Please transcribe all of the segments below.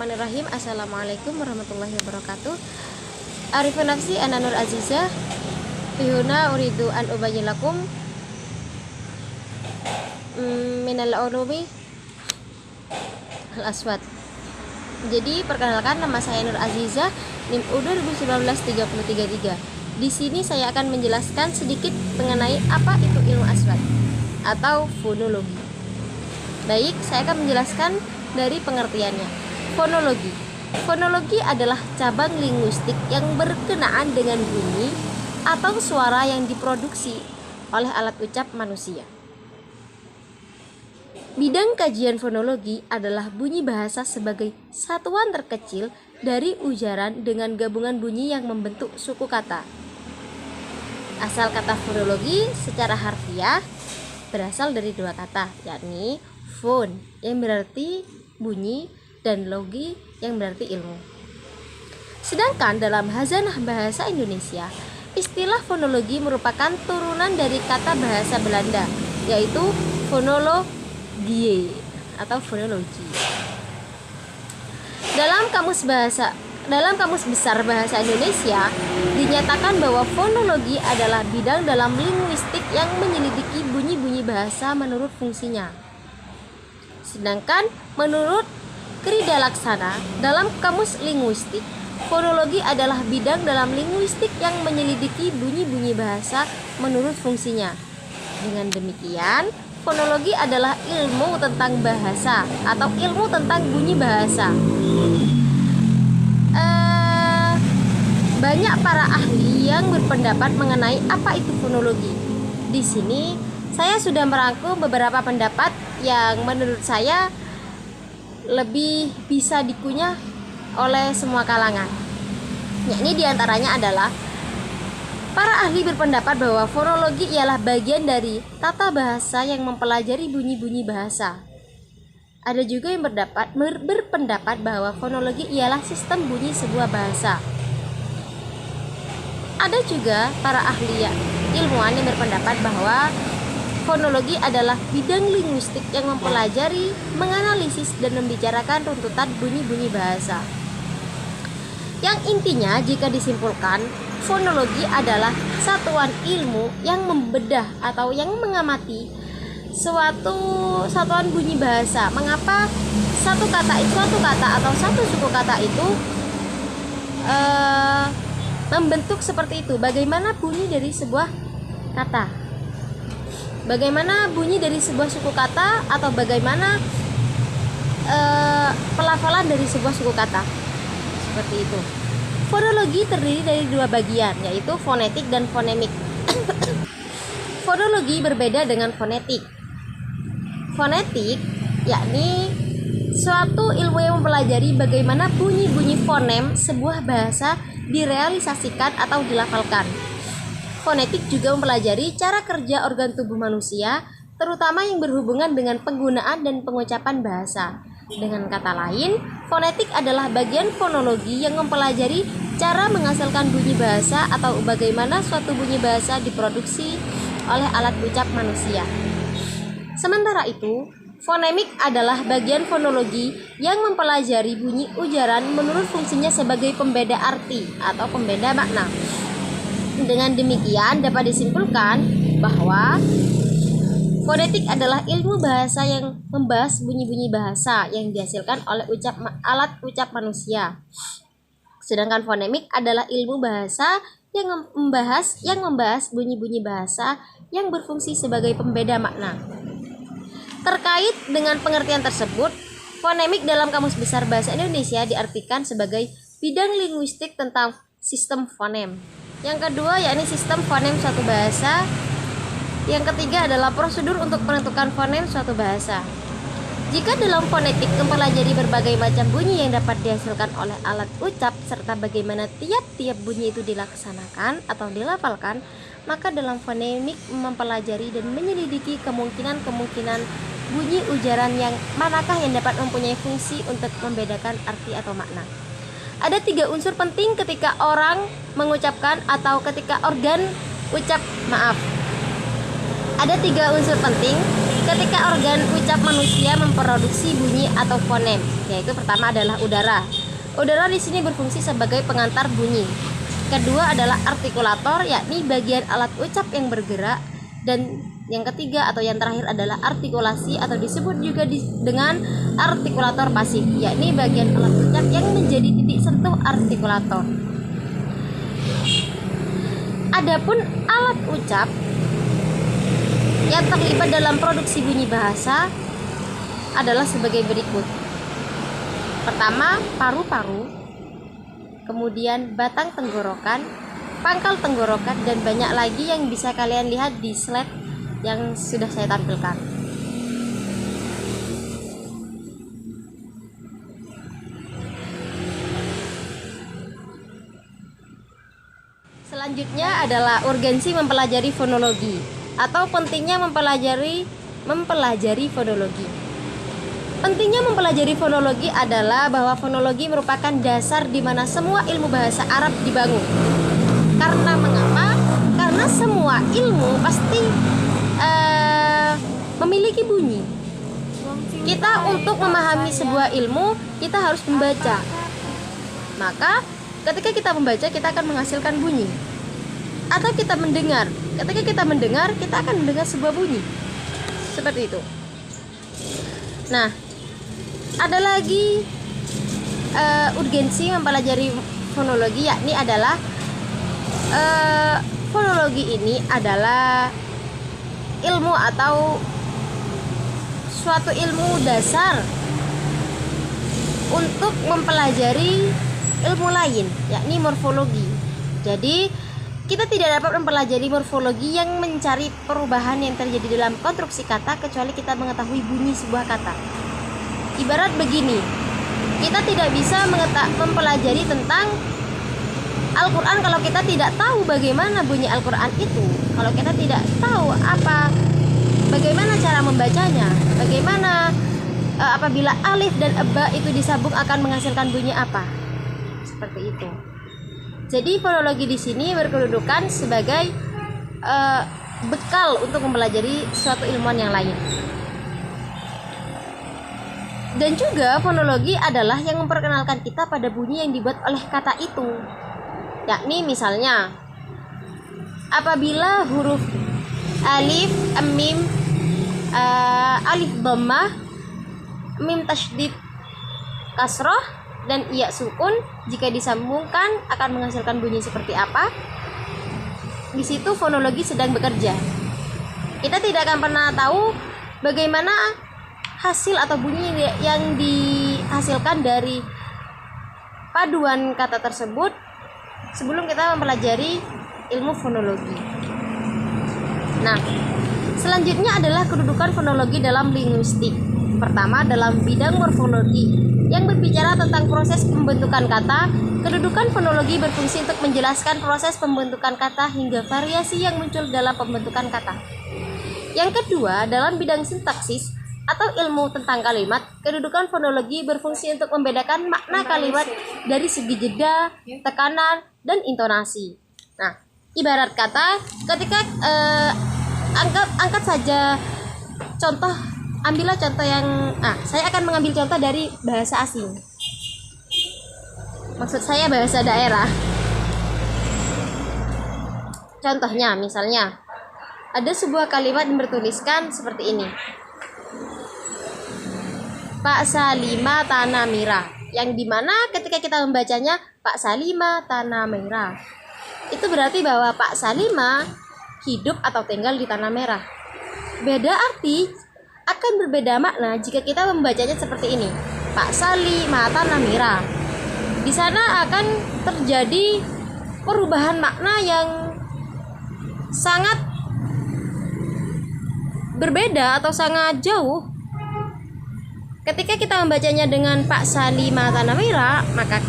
Bismillahirrahmanirrahim. Assalamualaikum warahmatullahi wabarakatuh. Arifun nafsi ana Nur Azizah. Fihuna uridu an ubayyilakum minal ulumi al aswad. Jadi perkenalkan, nama saya Nur Azizah, NIM U 2019-333. Di sini saya akan menjelaskan sedikit mengenai apa itu ilmu aswad atau fonologi. Baik, saya akan menjelaskan dari pengertiannya. Fonologi. Fonologi adalah cabang linguistik yang berkenaan dengan bunyi atau suara yang diproduksi oleh alat ucap manusia. Bidang kajian fonologi adalah bunyi bahasa sebagai satuan terkecil dari ujaran dengan gabungan bunyi yang membentuk suku kata. Asal kata fonologi secara harfiah berasal dari dua kata, yakni fon yang berarti bunyi dan logi yang berarti ilmu. Sedangkan dalam Khazanah Bahasa Indonesia, istilah fonologi merupakan turunan dari kata bahasa Belanda, yaitu fonologie atau fonologi. Dalam Kamus Besar Bahasa Indonesia dinyatakan bahwa fonologi adalah bidang dalam linguistik yang menyelidiki bunyi-bunyi bahasa menurut fungsinya. Sedangkan menurut Krida Laksana dalam Kamus Linguistik, fonologi adalah bidang dalam linguistik yang menyelidiki bunyi-bunyi bahasa menurut fungsinya. Dengan demikian, fonologi adalah ilmu tentang bahasa atau ilmu tentang bunyi bahasa. Banyak para ahli yang berpendapat mengenai apa itu fonologi. Di sini saya sudah merangkum beberapa pendapat yang menurut saya lebih bisa dikunyah oleh semua kalangan. Yakni diantaranya adalah para ahli berpendapat bahwa fonologi ialah bagian dari tata bahasa yang mempelajari bunyi-bunyi bahasa. Ada juga yang berpendapat bahwa fonologi ialah sistem bunyi sebuah bahasa. Ada juga para ahli ilmuwan yang berpendapat bahwa fonologi adalah bidang linguistik yang mempelajari, menganalisis, dan membicarakan runtutan bunyi-bunyi bahasa. Yang intinya, jika disimpulkan, fonologi adalah satuan ilmu yang membedah atau yang mengamati suatu satuan bunyi bahasa. Mengapa suatu kata atau satu suku kata itu membentuk seperti itu? Bagaimana bunyi dari sebuah kata? Bagaimana bunyi dari sebuah suku kata atau bagaimana pelafalan dari sebuah suku kata? Seperti itu. Fonologi terdiri dari dua bagian, yaitu fonetik dan fonemik. Fonologi berbeda dengan fonetik. Fonetik yakni suatu ilmu yang mempelajari bagaimana bunyi-bunyi fonem sebuah bahasa direalisasikan atau dilafalkan. Fonetik juga mempelajari cara kerja organ tubuh manusia, terutama yang berhubungan dengan penggunaan dan pengucapan bahasa. Dengan kata lain, fonetik adalah bagian fonologi yang mempelajari cara menghasilkan bunyi bahasa atau bagaimana suatu bunyi bahasa diproduksi oleh alat ucap manusia. Sementara itu, fonemik adalah bagian fonologi yang mempelajari bunyi ujaran menurut fungsinya sebagai pembeda arti atau pembeda makna. Dengan demikian dapat disimpulkan bahwa fonetik adalah ilmu bahasa yang membahas bunyi-bunyi bahasa yang dihasilkan oleh alat ucap manusia. Sedangkan fonemik adalah ilmu bahasa yang membahas bunyi-bunyi bahasa yang berfungsi sebagai pembeda makna. Terkait dengan pengertian tersebut, fonemik dalam Kamus Besar Bahasa Indonesia diartikan sebagai bidang linguistik tentang sistem fonem. Yang kedua yakni sistem fonem suatu bahasa. Yang ketiga adalah prosedur untuk menentukan fonem suatu bahasa. Jika dalam fonetik mempelajari berbagai macam bunyi yang dapat dihasilkan oleh alat ucap serta bagaimana tiap-tiap bunyi itu dilaksanakan atau dilafalkan, maka dalam fonemik mempelajari dan menyelidiki kemungkinan-kemungkinan bunyi ujaran yang manakah yang dapat mempunyai fungsi untuk membedakan arti atau makna. Ada 3 unsur penting ketika orang mengucapkan atau ketika organ ucap Ada 3 unsur penting ketika organ ucap manusia memproduksi bunyi atau fonem, yaitu pertama adalah udara. Udara di sini berfungsi sebagai pengantar bunyi. Kedua adalah artikulator, yakni bagian alat ucap yang bergerak. Dan yang ketiga atau yang terakhir adalah artikulasi atau disebut juga dengan artikulator pasif, yakni bagian alat ucap yang menjadi titik sentuh artikulator. Adapun alat ucap yang terlibat dalam produksi bunyi bahasa adalah sebagai berikut. Pertama, paru-paru, kemudian batang tenggorokan, pangkal tenggorokan, dan banyak lagi yang bisa kalian lihat di slide yang sudah saya tampilkan. Selanjutnya adalah urgensi mempelajari fonologi atau pentingnya mempelajari fonologi. Pentingnya mempelajari fonologi adalah bahwa fonologi merupakan dasar di mana semua ilmu bahasa Arab dibangun. Karena mengapa? Karena semua ilmu pasti memiliki bunyi. Kita untuk memahami sebuah ilmu, kita harus membaca. Maka ketika kita membaca, kita akan menghasilkan bunyi. Atau kita mendengar. Ketika kita mendengar, kita akan mendengar sebuah bunyi. Seperti itu. Nah, ada lagi urgensi mempelajari fonologi, yakni adalah fonologi ini adalah ilmu atau suatu ilmu dasar untuk mempelajari ilmu lain, yakni morfologi. Jadi kita tidak dapat mempelajari morfologi yang mencari perubahan yang terjadi dalam konstruksi kata kecuali kita mengetahui bunyi sebuah kata. Ibarat begini, kita tidak bisa mempelajari tentang Al-Quran kalau kita tidak tahu bagaimana bunyi Al-Quran itu. Kalau kita tidak tahu bagaimana cara membacanya, bagaimana apabila alif dan ba itu disambung akan menghasilkan bunyi apa. Seperti itu. Jadi fonologi di sini berkedudukan sebagai bekal untuk mempelajari suatu ilmuwan yang lain. Dan juga fonologi adalah yang memperkenalkan kita pada bunyi yang dibuat oleh kata itu. Yakni misalnya apabila huruf alif, mim, alif dhammah, mim tasydid kasroh, dan iya sukun jika disambungkan akan menghasilkan bunyi seperti apa. Di situ fonologi sedang bekerja. Kita tidak akan pernah tahu bagaimana hasil atau bunyi yang dihasilkan dari paduan kata tersebut sebelum kita mempelajari ilmu fonologi. Nah, selanjutnya adalah kedudukan fonologi dalam linguistik. Pertama, dalam bidang morfologi yang berbicara tentang proses pembentukan kata. Kedudukan fonologi berfungsi untuk menjelaskan proses pembentukan kata hingga variasi yang muncul dalam pembentukan kata. Yang kedua, dalam bidang sintaksis atau ilmu tentang kalimat, kedudukan fonologi berfungsi untuk membedakan makna kalimat dari segi jeda, tekanan, dan intonasi. Nah, ibarat kata ketika angkat saja contoh. Ambillah contoh yang saya akan mengambil contoh dari bahasa asing. Maksud saya bahasa daerah. Contohnya misalnya ada sebuah kalimat yang bertuliskan seperti ini. Pak Salima Tanah Merah, yang dimana ketika kita membacanya Pak Salima Tanah Merah, itu berarti bahwa Pak Salima hidup atau tinggal di Tanah Merah. Beda arti akan berbeda makna jika kita membacanya seperti ini. Pak Salima Tanah Merah. Di sana akan terjadi perubahan makna yang sangat berbeda atau sangat jauh. Ketika kita membacanya dengan Pak Salima Tanah Merah, maka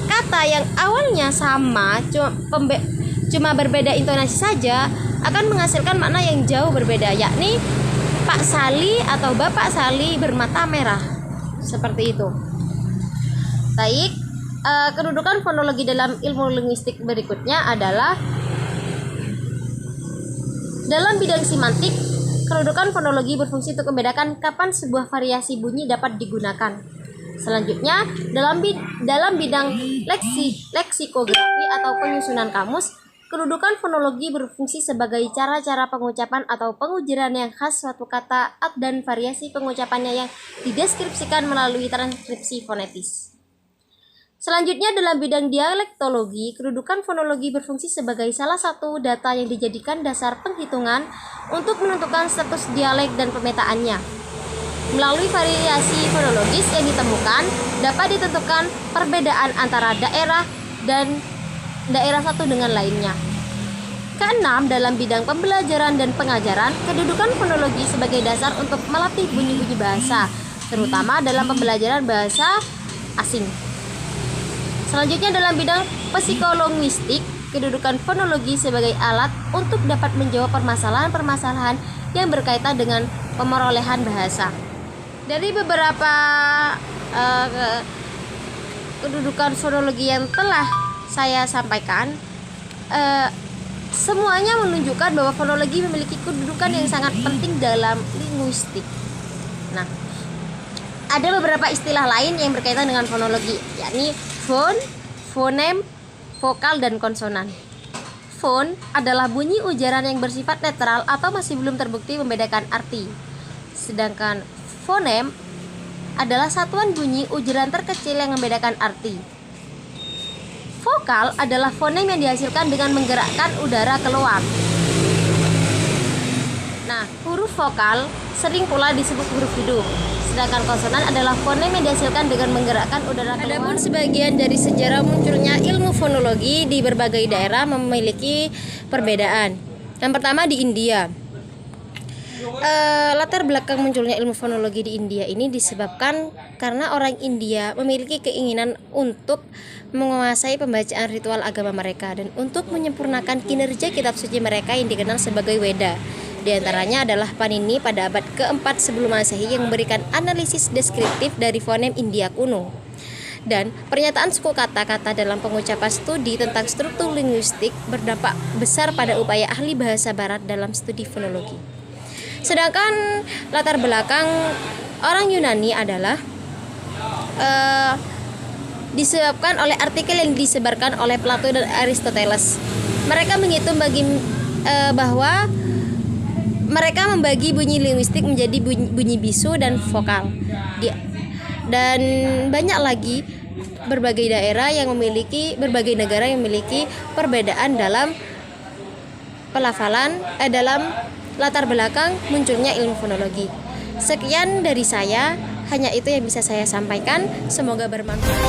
kata yang awalnya sama cuma berbeda intonasi saja akan menghasilkan makna yang jauh berbeda, yakni Pak Sali atau Bapak Sali bermata merah. Seperti itu. Baik, kedudukan fonologi dalam ilmu linguistik berikutnya adalah dalam bidang semantik. Kedudukan fonologi berfungsi untuk membedakan kapan sebuah variasi bunyi dapat digunakan. Selanjutnya, dalam bidang leksikografi atau penyusunan kamus, kedudukan fonologi berfungsi sebagai cara-cara pengucapan atau pengujaran yang khas suatu kata dan variasi pengucapannya yang dideskripsikan melalui transkripsi fonetis. Selanjutnya, dalam bidang dialektologi, kedudukan fonologi berfungsi sebagai salah satu data yang dijadikan dasar penghitungan untuk menentukan status dialek dan pemetaannya. Melalui variasi fonologis yang ditemukan, dapat ditentukan perbedaan antara daerah dan daerah satu dengan lainnya. Keenam, dalam bidang pembelajaran dan pengajaran, kedudukan fonologi sebagai dasar untuk melatih bunyi-bunyi bahasa, terutama dalam pembelajaran bahasa asing. Selanjutnya, dalam bidang psikolinguistik, kedudukan fonologi sebagai alat untuk dapat menjawab permasalahan-permasalahan yang berkaitan dengan pemerolehan bahasa. Dari beberapa kedudukan fonologi yang telah saya sampaikan, semuanya menunjukkan bahwa fonologi memiliki kedudukan yang sangat penting dalam linguistik. Nah, ada beberapa istilah lain yang berkaitan dengan fonologi, yakni fon, fonem, vokal, dan konsonan. Fon adalah bunyi ujaran yang bersifat netral atau masih belum terbukti membedakan arti. Sedangkan fonem adalah satuan bunyi ujaran terkecil yang membedakan arti. Vokal adalah fonem yang dihasilkan dengan menggerakkan udara keluar. Nah, huruf vokal sering pula disebut huruf hidup. Sedangkan konsonan adalah fonem yang dihasilkan dengan menggerakkan udara keluar. Adapun sebagian dari sejarah munculnya ilmu fonologi di berbagai daerah memiliki perbedaan. Yang pertama di India. Latar belakang munculnya ilmu fonologi di India ini disebabkan karena orang India memiliki keinginan untuk menguasai pembacaan ritual agama mereka dan untuk menyempurnakan kinerja kitab suci mereka yang dikenal sebagai Weda. Di antaranya adalah Panini pada abad keempat sebelum Masehi yang memberikan analisis deskriptif dari fonem India kuno. Dan pernyataan suku kata-kata dalam pengucapan studi tentang struktur linguistik berdampak besar pada upaya ahli bahasa barat dalam studi fonologi. Sedangkan latar belakang orang Yunani adalah disebabkan oleh artikel yang disebarkan oleh Plato dan Aristoteles. Mereka menghitung bahwa mereka membagi bunyi linguistik menjadi bunyi bisu dan vokal. Dan banyak lagi berbagai negara yang memiliki perbedaan dalam pelafalan dalam latar belakang munculnya ilmu fonologi. Sekian dari saya, hanya itu yang bisa saya sampaikan. Semoga bermanfaat.